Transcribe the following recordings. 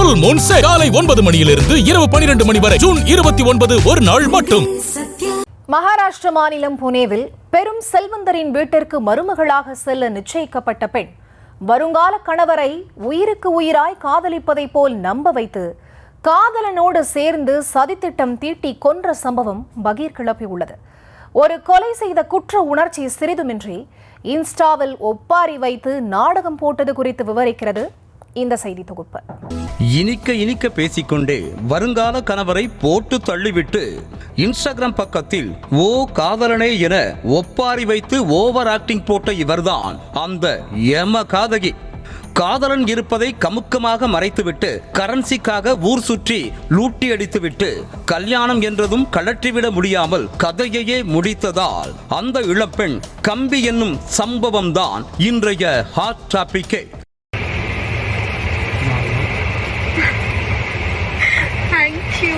Full Moon Sale காலை 9 மணியிலிருந்து இரவு 12 மணி வரை ஜூன் 29 ஒரு நாள் மட்டும். மகாராஷ்டிர மாநிலம் புனேவில் பெரும் செல்வந்தரின் வீட்டிற்கு மருமகளாக செல்ல நிச்சயிக்கப்பட்ட பெண் வருங்கால கணவரை உயிருக்கு உயிராய் காதலிப்பதை போல் நம்ப வைத்து காதலனோடு சேர்ந்து சதித்திட்டம் தீட்டி கொன்ற சம்பவம் பகீர் கிளப்பியுள்ளது. ஒரு கொலை செய்த குற்ற உணர்ச்சி சிறிதுமின்றி இன்ஸ்டாவில் ஒப்பாரி வைத்து நாடகம் போட்டது குறித்து விவரிக்கிறது இந்த செய்தி தொகுப்பு. இனிக்க பேசிக்கொண்டே வருங்கால கணவரை போட்டு தள்ளிவிட்டு இன்ஸ்டாகிராம் பக்கத்தில் ஓ காதலனே என ஒப்பாரி வைத்து ஓவர் ஆக்டிங் போட்ட இவர்தான் அந்த யம காதகி. காதலன் இருப்பதை கமுக்கமாக மறைத்துவிட்டு கரன்சிக்காக ஊர் சுற்றி லூட்டி அடித்துவிட்டு கல்யாணம் என்றதும் கழற்றிவிட முடியாமல் கதையையே முடித்ததால் அந்த இளப்பெண் கம்பி என்னும் சம்பவம் தான் இன்றைய ஹாட் டாபிக்கே. Thank you.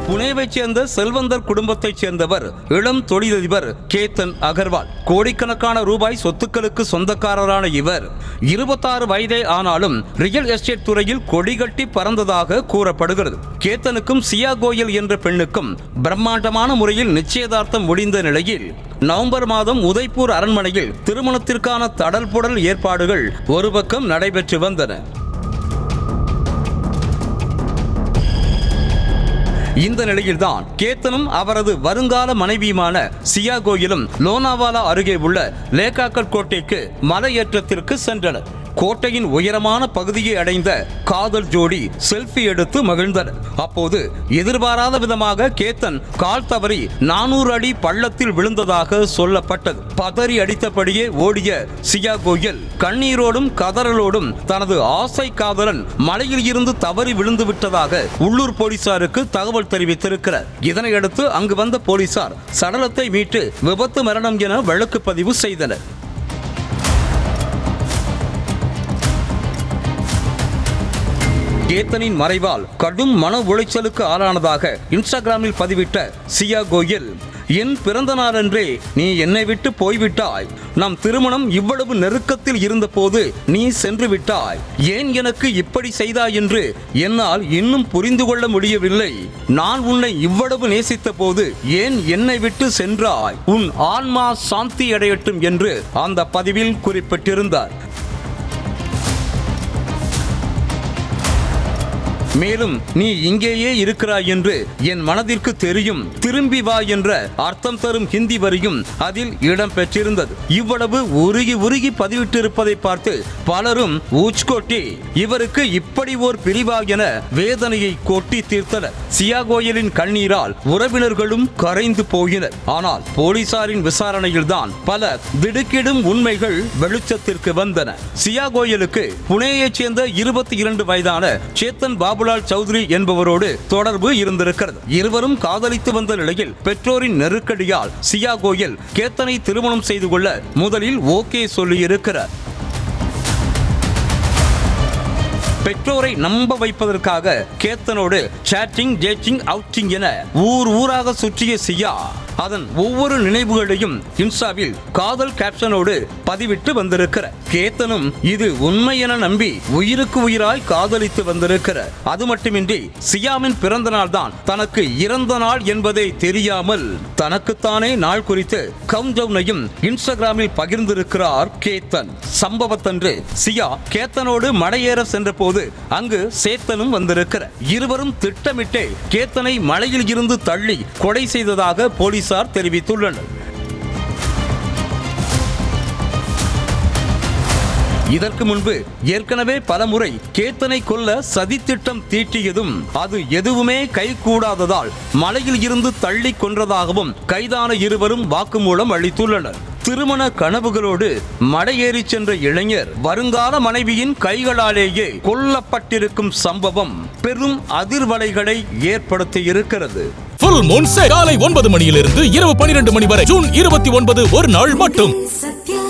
புனேவைச் சேர்ந்த செல்வந்தர் குடும்பத்தைச் சேர்ந்தவர் இளம் தொழிலதிபர் கேத்தன் அகர்வால். கோடிக்கணக்கான ரூபாய் சொத்துக்களுக்கு சொந்தக்காரரான இவர் 26 வயதே ஆனாலும் ரியல் எஸ்டேட் துறையில் கொடிகட்டி பறந்ததாக கூறப்படுகிறது. கேத்தனுக்கும் சியா கோயல் என்ற பெண்ணுக்கும் பிரம்மாண்டமான முறையில் நிச்சயதார்த்தம் முடிந்த நிலையில் நவம்பர் மாதம் உதய்பூர் அரண்மனையில் திருமணத்திற்கான தடல் புடல் ஏற்பாடுகள் ஒரு பக்கம் நடைபெற்று வந்தன. இந்த நிலையில்தான் கேத்தனும் அவரது வருங்கால மனைவியுமான சியா கோயலும் லோனாவாலா அருகே உள்ள லேகாக்கட் கோட்டைக்கு மலையேற்றத்திற்கு சென்றனர். கோட்டையின் உயரமான பகுதியை அடைந்த காதல் ஜோடி செல்ஃபி எடுத்து மகிழ்ந்தனர். அப்போது எதிர்பாராத விதமாக கேத்தன் கால் தவறி 400 அடி பள்ளத்தில் விழுந்ததாக சொல்லப்பட்டது. பதறி அடித்தபடியே ஓடிய சியா கோயல் கண்ணீரோடும் கதறலோடும் தனது ஆசை காதலன் மலையில் இருந்து தவறி விழுந்து விட்டதாக உள்ளூர் போலீசாருக்கு தகவல் தெரிவித்திருக்கிறார். இதனையடுத்து அங்கு வந்த போலீசார் சடலத்தை மீட்டு விபத்து மரணம் என வழக்கு பதிவு செய்தனர். கேத்தனின் மறைவால் கடும் மன உளைச்சலுக்கு ஆளானதாக இன்ஸ்டாகிராமில் பதிவிட்ட சியா கோயல், என் பிறந்த நாளன்றே நீ என்னை விட்டு போய்விட்டாய். நம் திருமணம் இவ்வளவு நெருக்கத்தில் இருந்த போது நீ சென்று விட்டாய். ஏன் எனக்கு இப்படி செய்தாய் என்று என்னால் இன்னும் புரிந்து கொள்ள முடியவில்லை. நான் உன்னை இவ்வளவு நேசித்த போது ஏன் என்னை விட்டு சென்றாய்? உன் ஆன்மா சாந்தி அடையட்டும் என்று அந்த பதிவில் குறிப்பிட்டிருந்தார். மேலும் நீ இங்கேயே இருக்கிறாய் என்று என் மனதிற்கு தெரியும், திரும்பி வா என்ற அர்த்தம் தரும் ஹிந்தி வரியும் அதில் இடம் பெற்றிருந்தது. இவ்வளவு உருகி பதிவிட்டிருப்பதை பார்த்து பலரும் ஊச்கொட்டி இவருக்கு இப்படி ஓர் பிரிவா என வேதனையை கொட்டி தீர்த்தனர். சியா கோயலின் கண்ணீரால் உறவினர்களும் கரைந்து போயினர். ஆனால் போலீசாரின் விசாரணையில் தான் பல திடுக்கிடும் உண்மைகள் வெளிச்சத்திற்கு வந்தன. சியா கோயலுக்கு புனேயைச் சேர்ந்த 22 வயதான சேத்தன் பாபுலால் சௌத்ரி என்பவரோடு தொடர்பு இருந்திருக்கிறது. இருவரும் காதலித்து வந்த நிலையில் பெற்றோரின் நெருக்கடியால் சியா கோயல் கேத்தனை திருமணம் செய்து கொள்ள முதலில் ஓகே சொல்லியிருக்கிறார். பெற்றோரை நம்ப வைப்பதற்காக கேத்தனோடு சாட்டிங், டேட்டிங், அவுட்டிங் என ஊராக சுற்றிய சியா அதன் ஒவ்வொரு நினைவுகளையும் இன்ஸ்டாவில் காதல் கேப்ஷனோடு பதிவிட்டு வந்திருக்கிற கேத்தனும் இது உண்மை என நம்பி உயிருக்கு உயிராய் காதலித்து வந்திருக்கிற. அது மட்டுமின்றி சியாவின் பிறந்த நாள் தான் தனக்கு இறந்த நாள் என்பதை தெரியாமல் தனக்குத்தானே நாள் குறித்து கவுண்டவுனையும் இன்ஸ்டாகிராமில் பகிர்ந்திருக்கிறார் கேத்தன். சம்பவத்தன்று சியா கேத்தனோடு மலையேற சென்ற போது அங்கு சேத்தனும் வந்திருக்கிற. இருவரும் திட்டமிட்டே கேத்தனை மலையில் இருந்து தள்ளி கொலை செய்ததாக போலீசார் தெரிவித்துள்ளனர். இதற்கு முன்பு ஏற்கனவே பலமுறை கேத்தனை கொல்ல சதித்திட்டம் தீட்டியதும் அது எதுவுமே கைகூடாததால் மலையில் இருந்து தள்ளி கொன்றதாகவும் கைதான இருவரும் வாக்குமூலம் அளித்துள்ளனர். திருமண கனவுகளோடு மடையேறி சென்ற இளைஞர் வருங்கால மனைவியின் கைகளாலேயே கொல்லப்பட்டிருக்கும் சம்பவம் பெரும் அதிர்வலைகளை ஏற்படுத்தி இருக்கிறது. Full Moon Sale காலை 9 மணியிலிருந்து இரவு 12 மணி வரை ஜூன் 29 ஒரு நாள் மட்டும்.